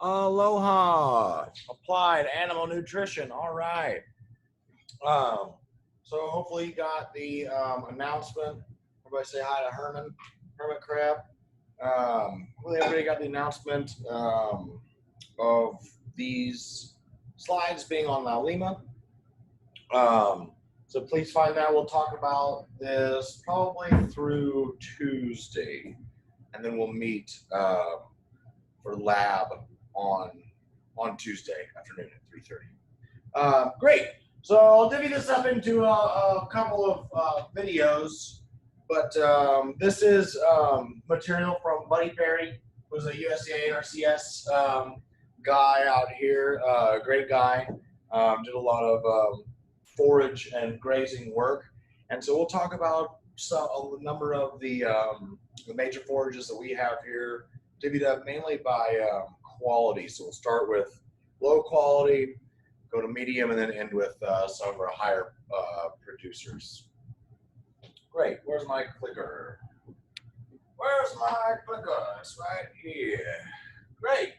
Aloha. Applied animal nutrition. All right. So hopefully you got the announcement. Everybody say hi to Hermit Crab. Hopefully everybody got the announcement of these slides being on La Lima. So please find that. We'll talk about this probably through Tuesday, and then we'll meet for lab on Tuesday afternoon at 3:30. Great. So I'll divvy this up into a couple of videos, but this is material from Buddy Perry, who's a USDA RCS guy out here, great guy, did a lot of forage and grazing work, and so we'll talk about a number of the major forages that we have here, divvied up mainly by quality. So we'll start with low quality, go to medium, and then end with some of our higher producers. Great. Where's my clicker? Where's my clicker? It's right here. Great.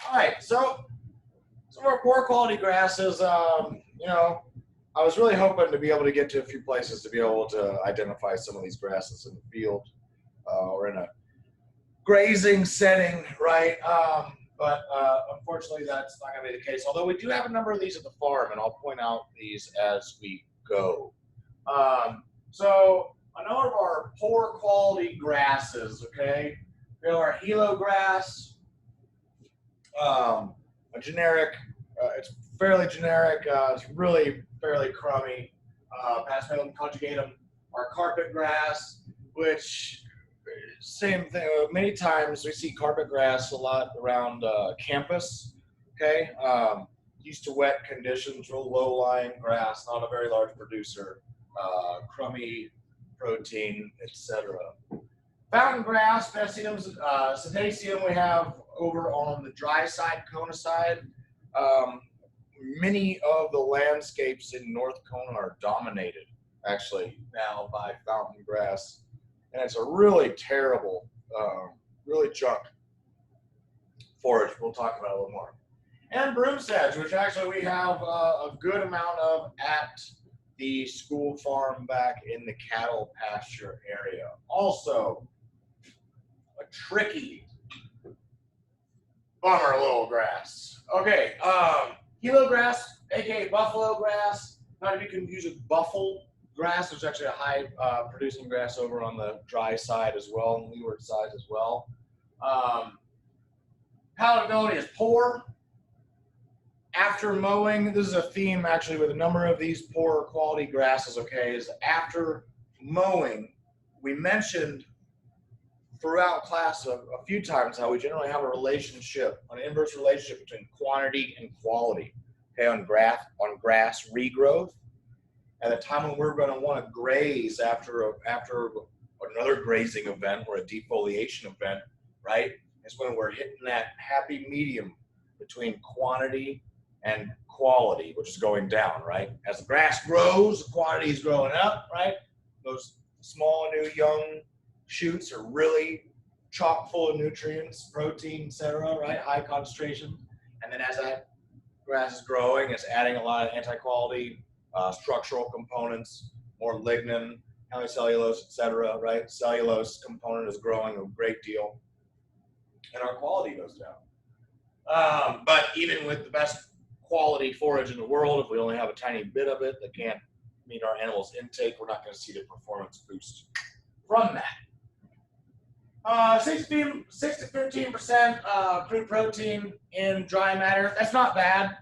All right. So some of our poor quality grasses, you know, I was really hoping to be able to get to a few places to be able to identify some of these grasses in the field or in a grazing setting, right? But unfortunately, that's not going to be the case. Although we do have a number of these at the farm, and I'll point out these as we go. So a number of our poor quality grasses, okay? We have our hilo grass, a generic, it's fairly generic, it's really fairly crummy, Paspalum conjugatum, our carpet grass, which same thing. Many times we see carpet grass a lot around campus. Okay, used to wet conditions, real low-lying grass, not a very large producer, crummy protein, etc. Fountain grass, Pesium, Cetaceum, we have over on the dry side, Kona side. Many of the landscapes in North Kona are dominated, actually, now by fountain grass. And it's a really terrible, really junk forage. We'll talk about it a little more. And broom sedge, which actually we have a good amount of at the school farm back in the cattle pasture area. Also, a tricky, bummer little grass. Okay, hilo grass, aka buffalo grass, not to be confused with buffle grass. There's actually a high producing grass over on the dry side as well, and leeward side as well. Palatability is poor. After mowing, this is a theme actually with a number of these poor quality grasses, okay, is after mowing, we mentioned throughout class a few times how we generally have a relationship, an inverse relationship between quantity and quality, okay, on grass regrowth. At a time when we're going to want to graze after another grazing event or a defoliation event, right, is when we're hitting that happy medium between quantity and quality, which is going down, right? As the grass grows, the quantity is growing up, right? Those small, new, young shoots are really chock full of nutrients, protein, etc., right? High concentration. And then as that grass is growing, it's adding a lot of anti-quality structural components, more lignin, hemicellulose, etc., right? Cellulose component is growing a great deal, and our quality goes down. But even with the best quality forage in the world, if we only have a tiny bit of it that can't meet our animals' intake, we're not going to see the performance boost from that. 6 to 15% crude protein in dry matter. That's not bad.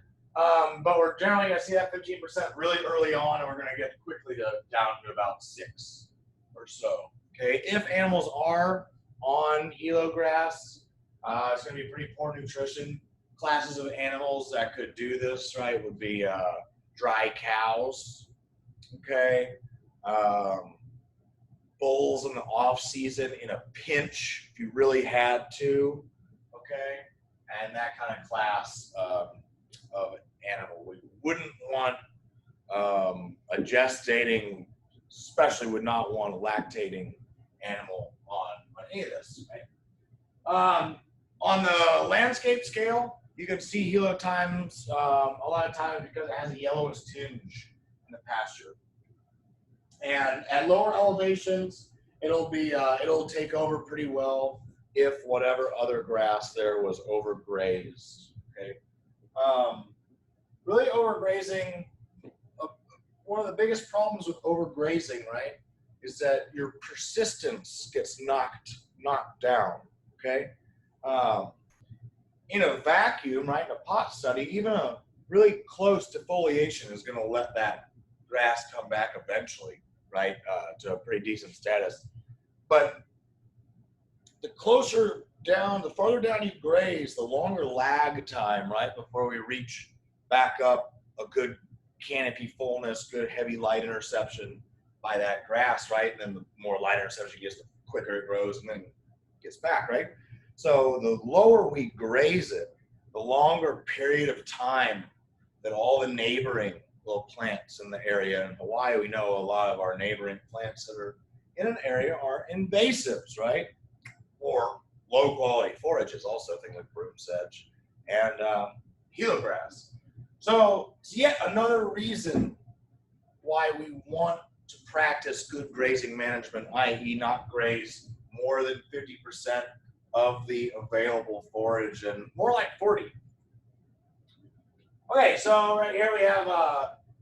But we're generally going to see that 15% really early on, and we're going to get quickly down to about 6 or so. Okay, if animals are on hilo grass, it's going to be pretty poor nutrition. Classes of animals that could do this, right, would be dry cows. Okay, bulls in the off season in a pinch if you really had to. Okay, and that kind of class of animal. We wouldn't want a gestating, especially would not want a lactating animal on any of this. Right? On the landscape scale, you can see helo times a lot of times because it has a yellowish tinge in the pasture. And at lower elevations, it'll take over pretty well if whatever other grass there was overgrazed. Okay, really overgrazing. Uh, One of the biggest problems with overgrazing, right, is that your persistence gets knocked down. Okay, um, in a vacuum, right, in a pot study, even a really close defoliation is going to let that grass come back eventually, right, to a pretty decent status. But the closer down, the farther down you graze, the longer lag time, right, before we reach back up a good canopy fullness, good heavy light interception by that grass, right? And then the more light interception gets, the quicker it grows and then gets back, right? So the lower we graze it, the longer period of time that all the neighboring little plants in the area. In Hawaii, we know a lot of our neighboring plants that are in an area are invasives, right? Or low quality forages, also things like broom sedge and heliograss. So it's yet another reason why we want to practice good grazing management, i.e. not graze more than 50% of the available forage and more like 40. Okay, so right here we have,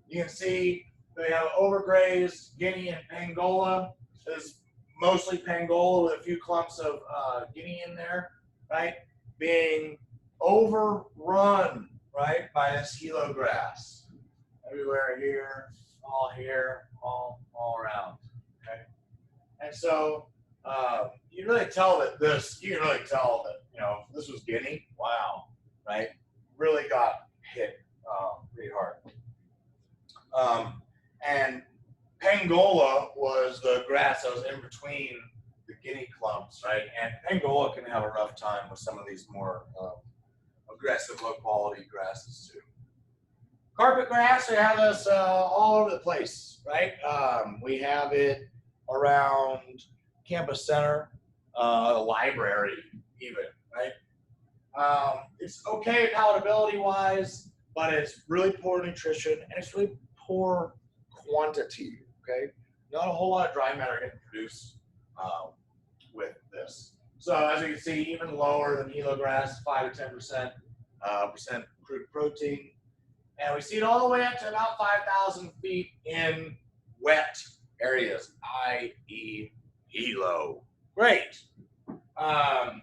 you can see we have overgrazed Guinea and Pangola. This is mostly Pangola with a few clumps of Guinea in there, right? Being overrun, right, by this helo grass. Everywhere here, all around, okay? And so you can really tell that this was Guinea, wow, right? Really got hit pretty hard. And Pangola was the grass that was in between the Guinea clumps, right? And Pangola can have a rough time with some of these more aggressive, low quality grasses too. Carpet grass, we have this all over the place, right? We have it around campus center, the library even, right? It's okay palatability wise, but it's really poor nutrition and it's really poor quantity, okay? Not a whole lot of dry matter getting produced with this. So as you can see, even lower than helo grass, 5 to 10% crude protein. And we see it all the way up to about 5,000 feet in wet areas, i.e. helo. Great. And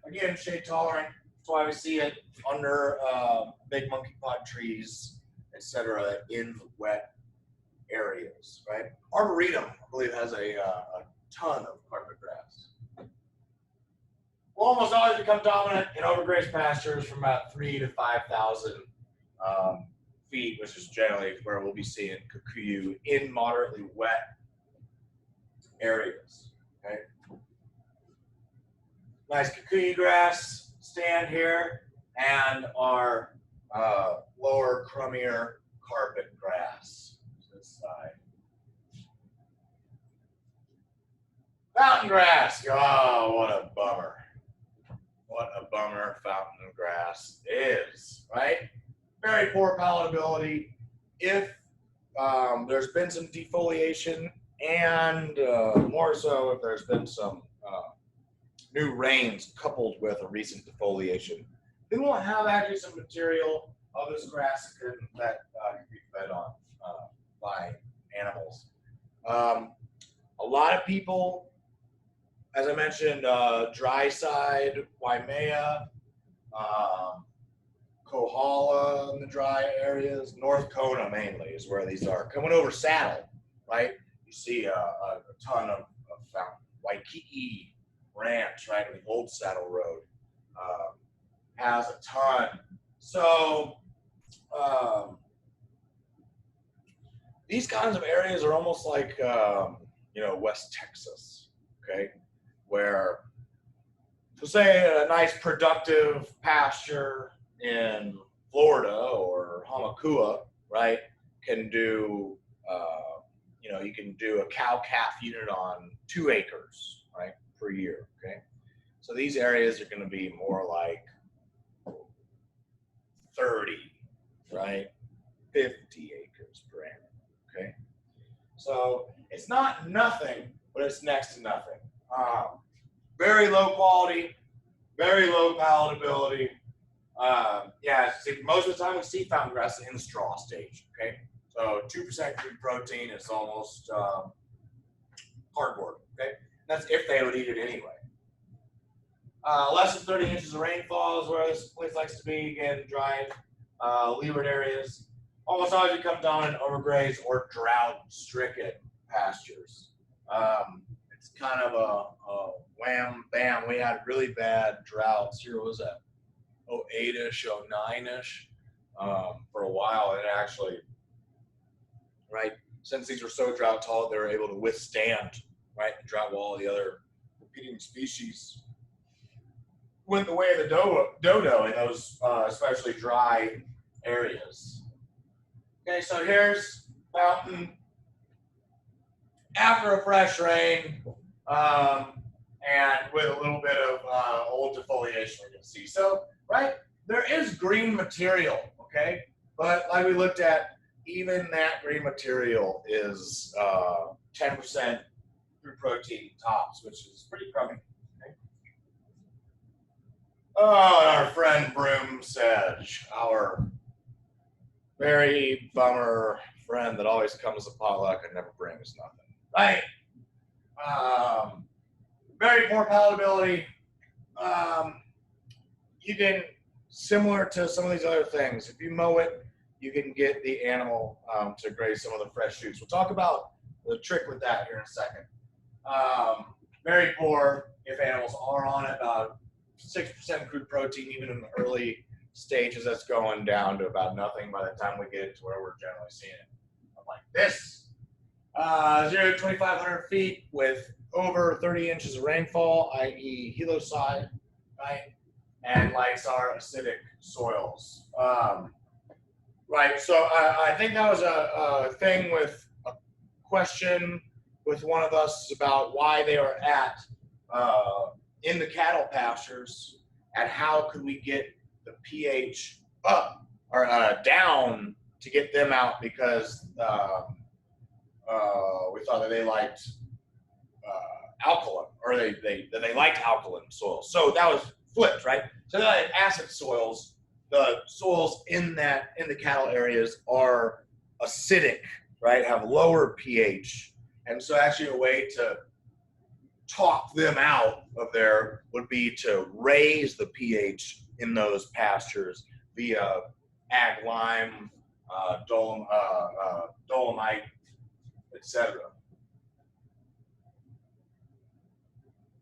again, shade tolerant. That's why we see it under big monkey pod trees, etc., in wet areas, right? Arboretum, I believe, has a ton of carpet grass. Will almost always become dominant in overgrazed pastures from about 3 to 5,000 feet, which is generally where we'll be seeing kikuyu in moderately wet areas. Okay. Nice kikuyu grass stand here, and our lower crummier carpet grass this side. Fountain grass. Oh, what a bummer. What a bummer fountain grass is, right? Very poor palatability. If there's been some defoliation, and more so if there's been some new rains coupled with a recent defoliation, we won't have actually some material of this grass that can be fed on by animals. A lot of people, as I mentioned, dry side, Waimea, Kohala in the dry areas, North Kona mainly is where these are. Coming over Saddle, right? You see a ton of fountain. Waikiki Ranch, right, on the old Saddle Road, has a ton. So these kinds of areas are almost like, West Texas, okay, where, so say a nice productive pasture in Florida or Hamakua, right, can do, you can do a cow-calf unit on 2 acres, right, per year, okay? So these areas are going to be more like 30, right? 50 acres per annum, okay? So it's not nothing, but it's next to nothing. Very low quality, very low palatability. Yeah, see, most of the time we see fountain grass in the straw stage, okay? So 2% crude protein is almost cardboard, okay? That's if they would eat it anyway. Less than 30 inches of rainfall is where this place likes to be. Again, dry, leeward areas. Almost always come down in overgrazed or drought-stricken pastures. It's kind of a wham, bam. We had really bad droughts. Here was that 08-ish, 09-ish for a while. And actually, right, since these were so drought tolerant, they were able to withstand, right, the drought while all the other competing species went the way of the dodo in those especially dry areas. Okay, so here's fountain after a fresh rain, and with a little bit of old defoliation we can see. So, right, there is green material, okay? But like we looked at, even that green material is 10% crude protein tops, which is pretty crummy. Oh, and our friend Broom Sedge, our very bummer friend that always comes to potluck and never brings nothing. Right? Very poor palatability. You can, similar to some of these other things, if you mow it, you can get the animal to graze some of the fresh shoots. We'll talk about the trick with that here in a second. Very poor if animals are on it. 6% crude protein, even in the early stages, that's going down to about nothing by the time we get to where we're generally seeing it. Like this. 0 to 2,500 feet with over 30 inches of rainfall, i.e. helocide, right? And likes our acidic soils. Right, so I think that was a thing with a question with one of us about why they are at in the cattle pastures and how could we get the pH up or down to get them out, because we thought that they liked alkaline, or they liked alkaline soils. So that was flipped, right? So they like acid soils. The soils in the cattle areas are acidic, right? Have lower pH, and so actually a way to talk them out of there would be to raise the pH in those pastures via ag lime, dolomite, etc.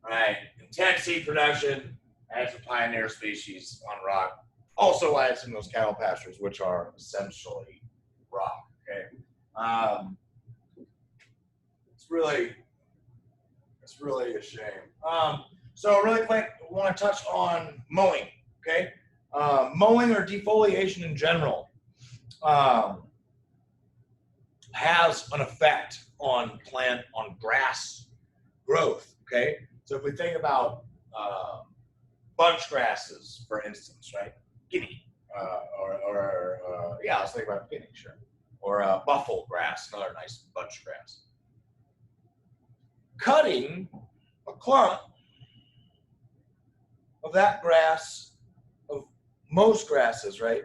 All right, intense seed production, add some pioneer species on rock. Also why it's in those cattle pastures, which are essentially rock. Okay, it's really a shame. So really quick, I want to touch on mowing. Okay, mowing or defoliation in general has an effect on grass growth. Okay, so if we think about bunch grasses, for instance, right? Guinea, yeah, let's think about guinea, sure. Or buffalo grass, another nice bunch grass. Cutting a clump of that grass, of most grasses, right,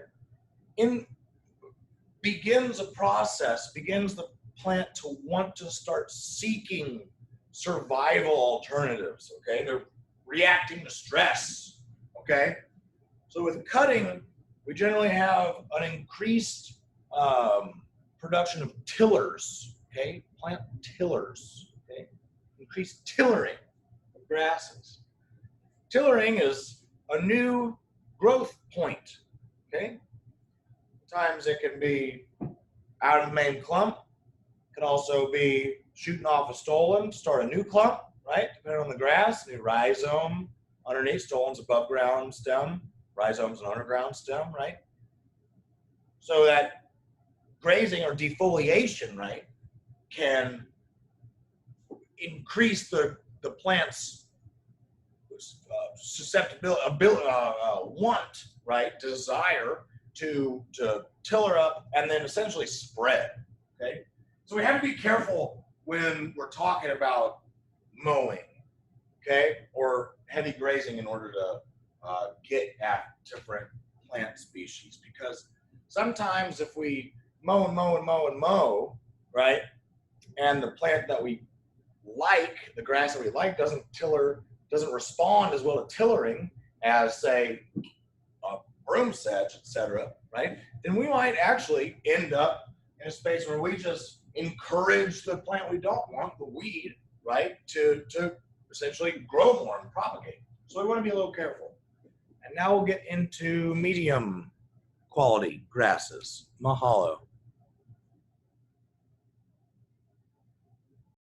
begins a process, begins the plant to want to start seeking survival alternatives, okay? They're reacting to stress, okay? So with cutting, we generally have an increased production of tillers, okay? Plant tillers, okay? Increased tillering of grasses. Tillering is a new growth point, okay? Sometimes it can be out of the main clump. It could also be shooting off a stolon, start a new clump, right? Depending on the grass, new rhizome underneath, stolon's above ground stem, rhizome's an underground stem, right? So that grazing or defoliation, right, can increase the plant's want, right, desire to tiller up and then essentially spread. Okay, so we have to be careful when we're talking about mowing, okay, or heavy grazing in order to get at different plant species, because sometimes if we mow and mow and mow and mow, right, and the plant that we like, the grass that we like, doesn't respond as well to tillering as, say, a broom sedge, etc., right, then we might actually end up in a space where we just encourage the plant we don't want, the weed, right, to essentially grow more and propagate. So we want to be a little careful. And now we'll get into medium quality grasses. Mahalo.